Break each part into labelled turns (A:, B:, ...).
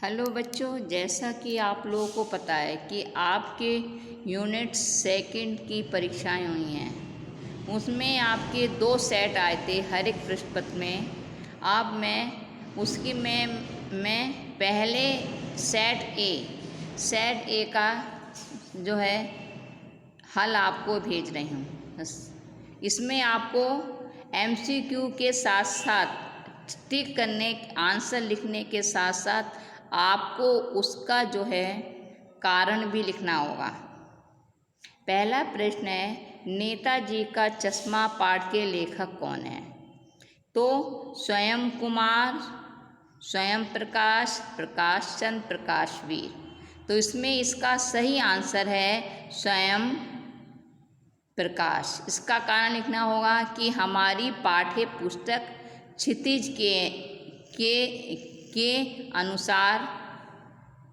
A: Hello बच्चों, जैसा कि आप लोगों को पता है कि आपके यूनिट सेकंड की परीक्षाएं हुई हैं। उसमें आपके 2 सेट आए थे हर एक पृष्ठ पत्र में। अब मैं पहले सेट ए का जो है हल आपको भेज रही हूँ। बस इसमें आपको एमसीक्यू के साथ साथ टिक करने आंसर लिखने के साथ साथ आपको उसका जो है कारण भी लिखना होगा। पहला प्रश्न है, नेताजी का चश्मा पाठ के लेखक कौन है? तो स्वयं कुमार, स्वयं प्रकाश, प्रकाश चंद्र, प्रकाशवीर। तो इसमें इसका सही आंसर है स्वयं प्रकाश। इसका कारण लिखना होगा कि हमारी पाठ्य पुस्तक क्षितिज के अनुसार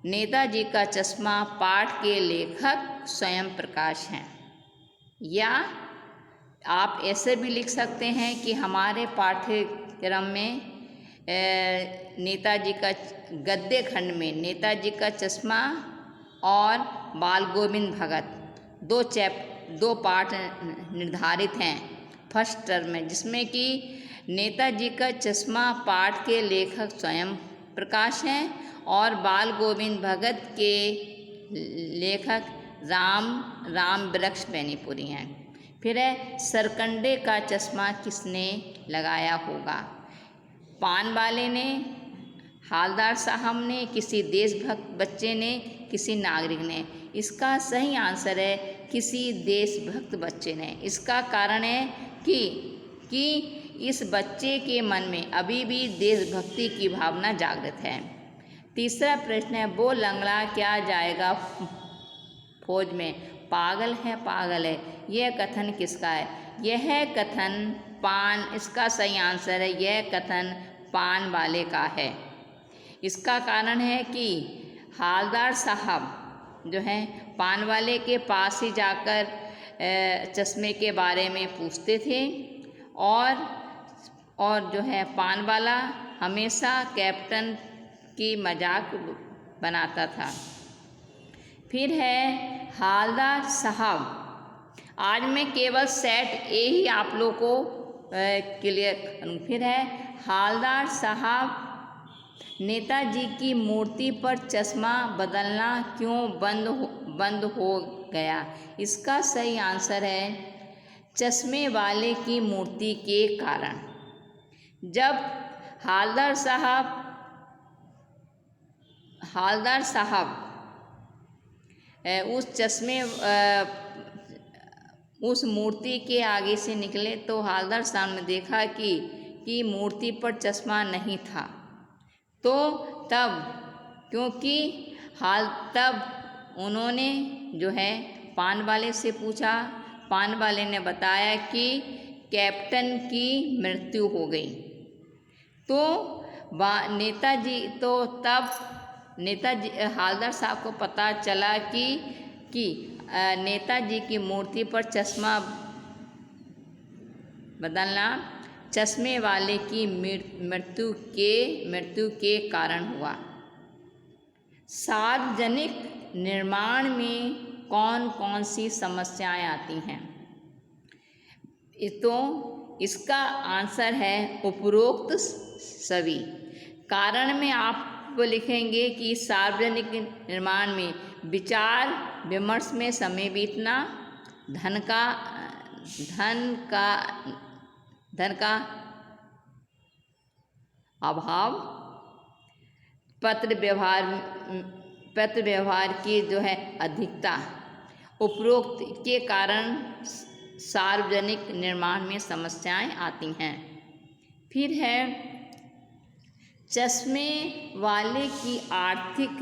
A: नेताजी का चश्मा पाठ के लेखक स्वयं प्रकाश हैं। या आप ऐसे भी लिख सकते हैं कि हमारे पाठ्यक्रम में नेताजी का गद्य खंड में नेताजी का चश्मा और बाल गोविंद भगत दो पाठ निर्धारित हैं फर्स्ट टर्म में, जिसमें कि नेताजी का चश्मा पाठ के लेखक स्वयं प्रकाश हैं और बाल गोविंद भगत के लेखक राम वृक्ष बेनीपुरी हैं। फिर है, सरकंडे का चश्मा किसने लगाया होगा? पान वाले ने, हालदार साहब ने, किसी देशभक्त बच्चे ने, किसी नागरिक ने। इसका सही आंसर है किसी देशभक्त बच्चे ने। इसका कारण है कि इस बच्चे के मन में अभी भी देशभक्ति की भावना जागृत है। तीसरा प्रश्न है, वो लंगड़ा क्या जाएगा फौज में? पागल है। यह कथन किसका है? यह कथन इसका सही आंसर है, यह कथन पान वाले का है। इसका कारण है कि हालदार साहब जो हैं पान वाले के पास ही जाकर चश्मे के बारे में पूछते थे और जो है पान वाला हमेशा कैप्टन की मजाक बनाता था। फिर है हालदार साहब। आज मैं केवल सेट ए ही आप लोग को क्लियर करूँ। फिर है, हालदार साहब नेताजी की मूर्ति पर चश्मा बदलना क्यों बंद हो गया? इसका सही आंसर है चश्मे वाले की मूर्ति के कारण। जब हालदार साहब उस मूर्ति के आगे से निकले तो हालदार साहब ने देखा कि मूर्ति पर चश्मा नहीं था। तो तब उन्होंने जो है पान वाले से पूछा। पान वाले ने बताया कि कैप्टन की मृत्यु हो गई। तो नेताजी हालदार साहब को पता चला कि नेताजी की मूर्ति पर चश्मा बदलना चश्मे वाले की मृत्यु के कारण हुआ। सार्वजनिक निर्माण में कौन कौन सी समस्याएं आती हैं? तो इसका आंसर है उपरोक्त सभी। कारण में आप लिखेंगे कि सार्वजनिक निर्माण में विचार विमर्श में समय बीतना, धन का अभाव, पत्र व्यवहार की जो है अधिकता। उपरोक्त के कारण सार्वजनिक निर्माण में समस्याएं आती हैं। फिर है, चश्मे वाले की आर्थिक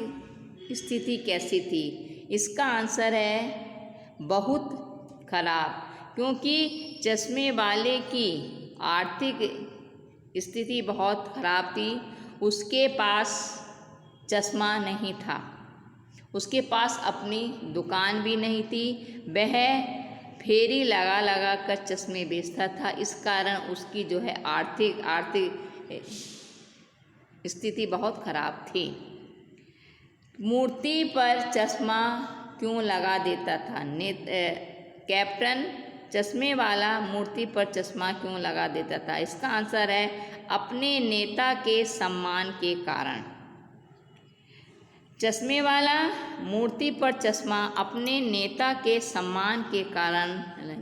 A: स्थिति कैसी थी? इसका आंसर है बहुत खराब, क्योंकि चश्मे वाले की आर्थिक स्थिति बहुत खराब थी। उसके पास चश्मा नहीं था, उसके पास अपनी दुकान भी नहीं थी, वह फेरी लगा कर चश्मे बेचता था। इस कारण उसकी जो है आर्थिक स्थिति बहुत खराब थी। मूर्ति पर चश्मा क्यों लगा देता था? कैप्टन चश्मे वाला मूर्ति पर चश्मा क्यों लगा देता था? इसका आंसर है अपने नेता के सम्मान के कारण। चश्मे वाला मूर्ति पर चश्मा अपने नेता के सम्मान के कारण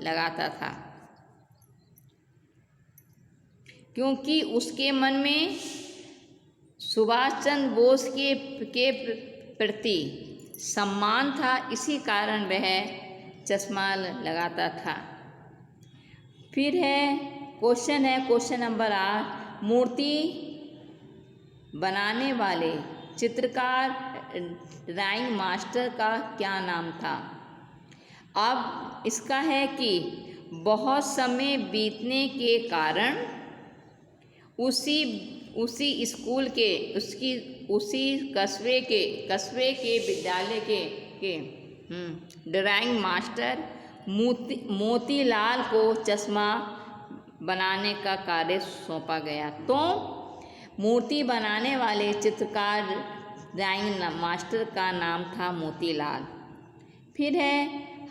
A: लगाता था, क्योंकि उसके मन में सुभाष चंद्र बोस के प्रति सम्मान था, इसी कारण वह चश्मा लगाता था। फिर क्वेश्चन नंबर 8, मूर्ति बनाने वाले चित्रकार ड्राइंग मास्टर का क्या नाम था? अब इसका है कि बहुत समय बीतने के कारण उसी स्कूल के उसी कस्बे के विद्यालय के ड्राइंग मास्टर मोतीलाल को चश्मा बनाने का कार्य सौंपा गया। तो मूर्ति बनाने वाले चित्रकार ड्राइंग मास्टर का नाम था मोतीलाल। फिर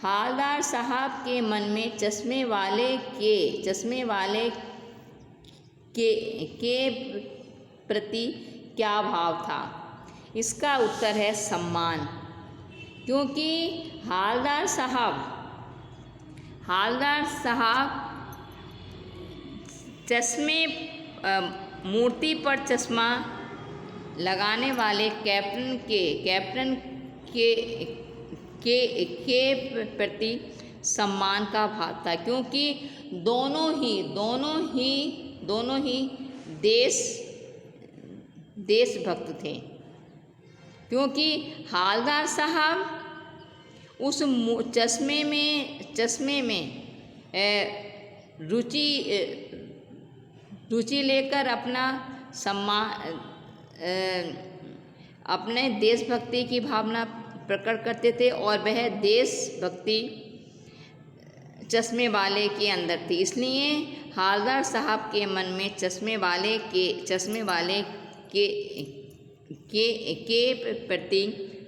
A: हवलदार साहब के मन में चश्मे वाले के प्रति क्या भाव था? इसका उत्तर है सम्मान, क्योंकि हवलदार साहब मूर्ति पर चश्मा लगाने वाले कैप्टन के प्रति सम्मान का भाव था, क्योंकि दोनों ही देशभक्त थे। क्योंकि हवलदार साहब उस चश्मे में रुचि लेकर अपने देशभक्ति की भावना प्रकट करते थे, और वह देशभक्ति चश्मे वाले के अंदर थी। इसलिए हवलदार साहब के मन में चश्मे वाले के प्रति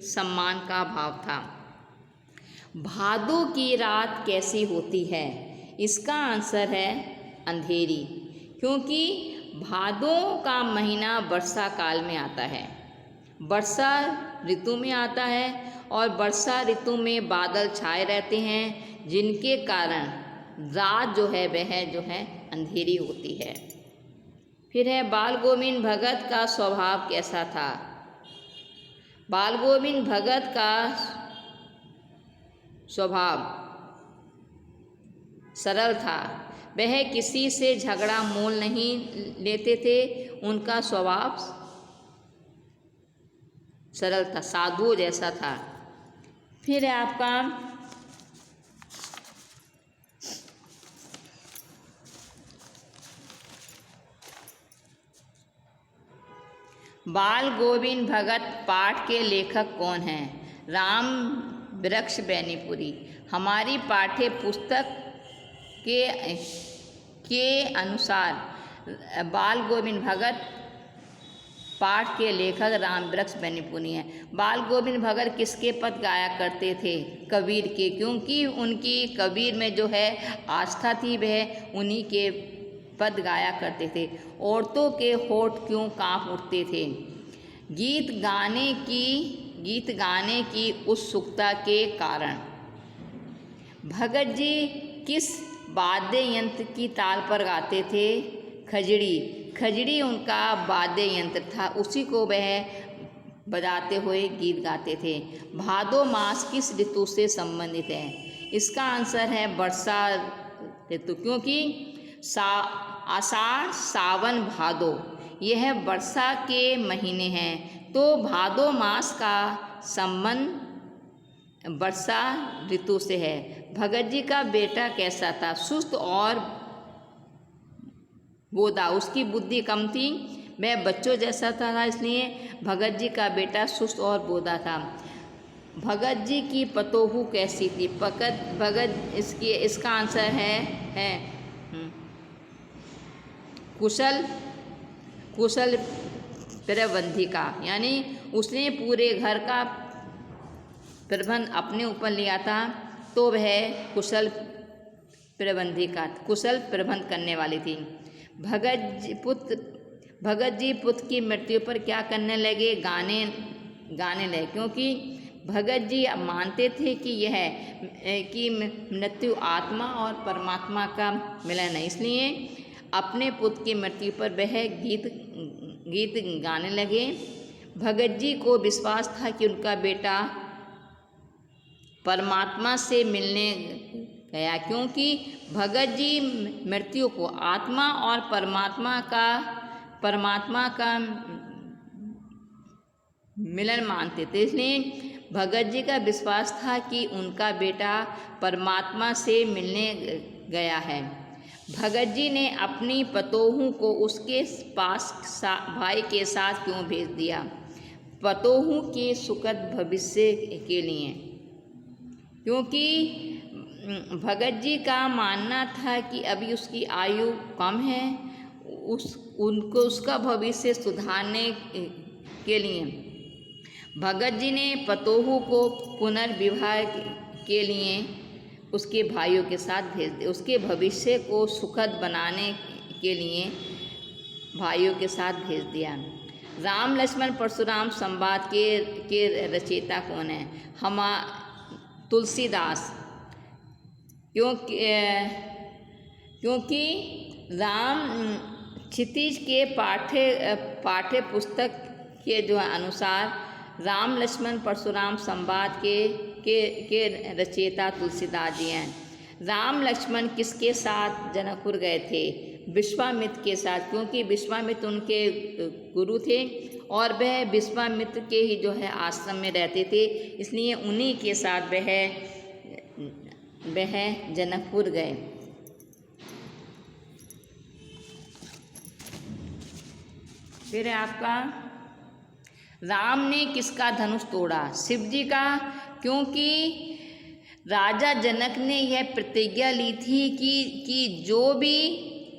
A: सम्मान का भाव था। भादों की रात कैसी होती है? इसका आंसर है अंधेरी, क्योंकि भादों का महीना वर्षा काल में आता है, वर्षा ऋतु में आता है, और वर्षा ऋतु में बादल छाए रहते हैं, जिनके कारण रात वह अंधेरी होती है। फिर बाल गोविंद भगत का स्वभाव कैसा था? बाल गोविंद भगत का स्वभाव सरल था, वह किसी से झगड़ा मोल नहीं लेते थे, उनका स्वभाव सरल था, साधु जैसा था। फिर आपका बाल गोविंद भगत पाठ के लेखक कौन हैं? राम वृक्ष बेनीपुरी। हमारी पाठ्य पुस्तक के अनुसार बाल गोविंद भगत पाठ के लेखक राम वृक्ष बेनीपुरी हैं। बाल गोविंद भगत किसके पद गाया करते थे? कबीर के, क्योंकि उनकी कबीर में आस्था थी, वह उन्हीं के पद गाया करते थे। औरतों के होठ क्यों कांप उठते थे? गीत गाने की उत्सुकता के कारण। भगत जी किस वाद्य यंत्र की ताल पर गाते थे? खजड़ी उनका वाद्य यंत्र था, उसी को वह बजाते हुए गीत गाते थे। भादो मास किस ऋतु से संबंधित है? इसका आंसर है वर्षा ऋतु, क्योंकि आषाढ़ सावन भादो यह वर्षा के महीने हैं, तो भादो मास का संबंध वर्षा ऋतु से है। भगत जी का बेटा कैसा था? सुस्त और बोधा, उसकी बुद्धि कम थी, वह बच्चों जैसा था, इसलिए भगत जी का बेटा सुस्त और बोधा था। भगत जी की पतोहू कैसी थी? इसका आंसर है कुशल प्रबंधिका, यानी उसने पूरे घर का प्रबंध अपने ऊपर लिया था, तो वह कुशल प्रबंधिका, कुशल प्रबंध करने वाली थी। भगत जी पुत्र की मृत्यु पर क्या करने लगे? गाने लगे, क्योंकि भगत जी मानते थे कि यह कि मृत्यु आत्मा और परमात्मा का मिलन है। इसलिए अपने पुत्र की मृत्यु पर वह गीत गाने लगे। भगत जी को विश्वास था कि उनका बेटा परमात्मा से मिलने गया, क्योंकि भगत जी मृत्यु को आत्मा और परमात्मा का मिलन मानते थे। इसलिए भगत जी का विश्वास था कि उनका बेटा परमात्मा से मिलने गया है। भगत जी ने अपनी पतोहू को उसके पास भाई के साथ क्यों भेज दिया? पतोहू के सुखद भविष्य के लिए, क्योंकि भगत जी का मानना था कि अभी उसकी आयु कम है, उसका भविष्य सुधारने के लिए भगत जी ने पतोहू को पुनर्विवाह के लिए उसके भाइयों के साथ भेज दिया। उसके भविष्य को सुखद बनाने के लिए भाइयों के साथ भेज दिया। राम लक्ष्मण परशुराम संवाद के रचयिता कौन है? तुलसीदास, क्योंकि राम क्षितिज के पाठ्य पुस्तक के जो अनुसार राम लक्ष्मण परशुराम संवाद के रचयिता तुलसीदास जी हैं। राम लक्ष्मण किसके साथ जनकपुर गए थे? विश्वामित्र के साथ, क्योंकि विश्वामित्र उनके गुरु थे और वह विश्वामित्र के ही जो है आश्रम में रहते थे, इसलिए उन्हीं के साथ वह जनकपुर गए। फिर आपका राम ने किसका धनुष तोड़ा? शिव जी का, क्योंकि राजा जनक ने यह प्रतिज्ञा ली थी कि जो भी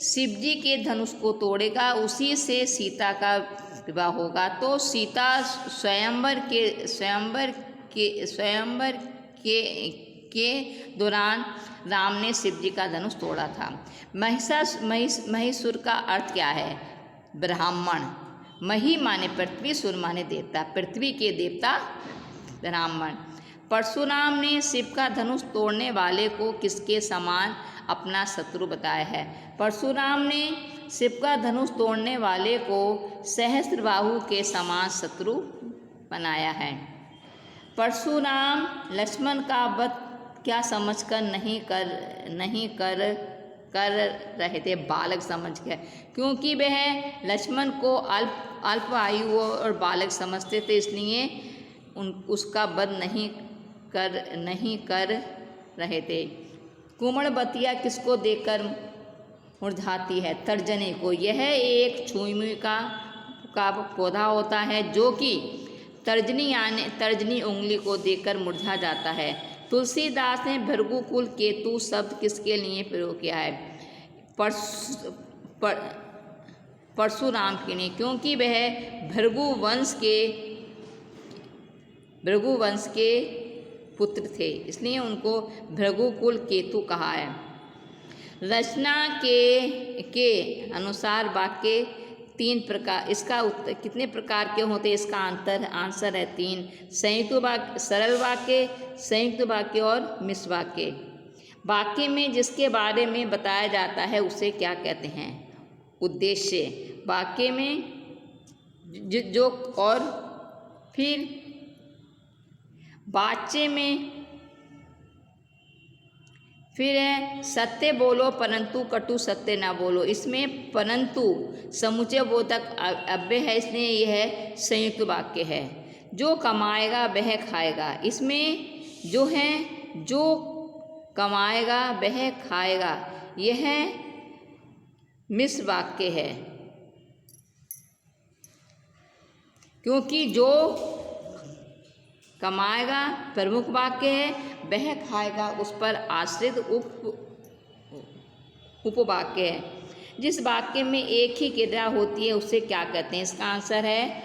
A: शिव जी के धनुष को तोड़ेगा उसी से सीता का विवाह होगा। तो सीता स्वयंवर के दौरान राम ने शिव जी का धनुष तोड़ा था। महिषासुर का अर्थ क्या है? ब्राह्मण। मही माने पृथ्वी, सुर माने देवता, पृथ्वी के देवता ब्राह्मण। परशुराम ने शिव का धनुष तोड़ने वाले को किसके समान अपना शत्रु बताया है? परशुराम ने शिव का धनुष तोड़ने वाले को सहस्त्रबाहु के समान शत्रु बनाया है। परशुराम लक्ष्मण का वध क्या समझकर नहीं कर रहे थे? बालक समझ कर, क्योंकि वह लक्ष्मण को अल्प आयु और बालक समझते थे, इसलिए उसका वध नहीं कर रहे थे। कुमड़बतिया किसको देखकर मुरझाती है? तर्जनी को। यह एक छुई का पौधा होता है जो कि तर्जनी उंगली को देखकर मुरझा जाता है। तुलसीदास ने भृगुकुल केतु शब्द किसके लिए प्रयोग किया है? परशुराम के लिए, क्योंकि वह भृगु वंश के पुत्र थे, इसलिए उनको भृगुकुल केतु कहा है। रचना के अनुसार वाक्य 3 प्रकार, इसका उत्तर कितने प्रकार के होते हैं? इसका आंसर है 3। संयुक्त वाक्य, सरल वाक्य, संयुक्त वाक्य और मिश्र वाक्य। वाक्य में जिसके बारे में बताया जाता है उसे क्या कहते हैं? उद्देश्य। वाक्य में जो और फिर वाच्य में फिर है सत्य बोलो परंतु कटु सत्य ना बोलो। इसमें परंतु समुच्चय बोधक अव्यय है, इसलिए यह संयुक्त वाक्य है। जो कमाएगा वह खाएगा, इसमें जो है जो कमाएगा वह खाएगा, यह मिश्र वाक्य है, क्योंकि जो कमाएगा प्रमुख वाक्य है, वह खाएगा उस पर आश्रित उपवाक्य है। जिस वाक्य में एक ही क्रिया होती है उसे क्या कहते हैं? इसका आंसर है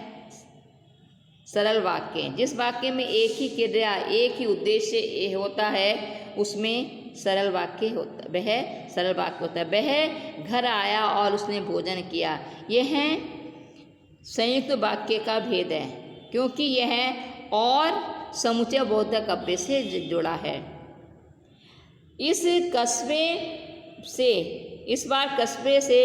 A: सरल वाक्य। जिस वाक्य में एक ही क्रिया एक ही उद्देश्य होता है उसमें सरल वाक्य होता है, वह सरल वाक्य होता है। वह घर आया और उसने भोजन किया, यह संयुक्त वाक्य का भेद है क्योंकि यह और समुचय बोधक अव्यय से जुड़ा है। इस बार कस्बे से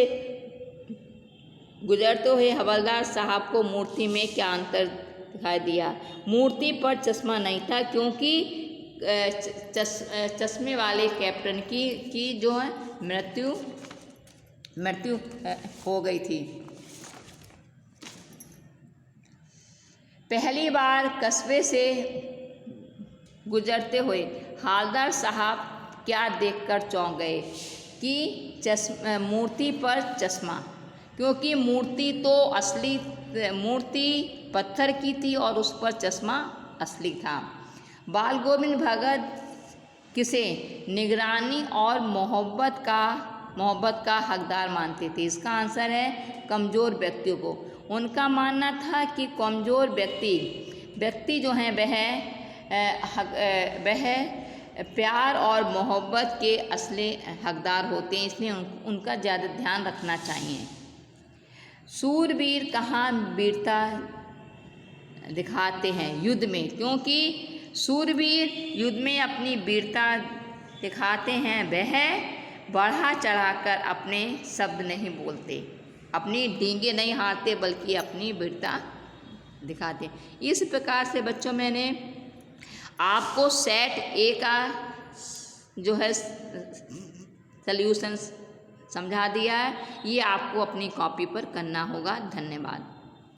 A: गुजरते हुए हवलदार साहब को मूर्ति में क्या अंतर दिखाई दिया? मूर्ति पर चश्मा नहीं था क्योंकि चश्मे वाले कैप्टन की जो है मृत्यु हो गई थी। पहली बार कस्बे से गुजरते हुए हवलदार साहब क्या देखकर चौंक गए कि मूर्ति पर चश्मा, क्योंकि मूर्ति पत्थर की थी और उस पर चश्मा असली था। बाल गोविंद भगत किसे निगरानी और मोहब्बत का हकदार मानते थे? इसका आंसर है कमज़ोर व्यक्तियों को। उनका मानना था कि कमज़ोर व्यक्ति जो हैं वह प्यार और मोहब्बत के असली हकदार होते हैं, इसलिए उनका ज़्यादा ध्यान रखना चाहिए। सूरवीर कहाँ वीरता दिखाते हैं? युद्ध में, क्योंकि सूरवीर युद्ध में अपनी वीरता दिखाते हैं। वह बढ़ा चढ़ाकर अपने शब्द नहीं बोलते, अपनी डींगे नहीं हारते, बल्कि अपनी वीरता दिखाते। इस प्रकार से बच्चों मैंने आपको सेट ए का जो है सल्यूशन समझा दिया है। ये आपको अपनी कॉपी पर करना होगा। धन्यवाद।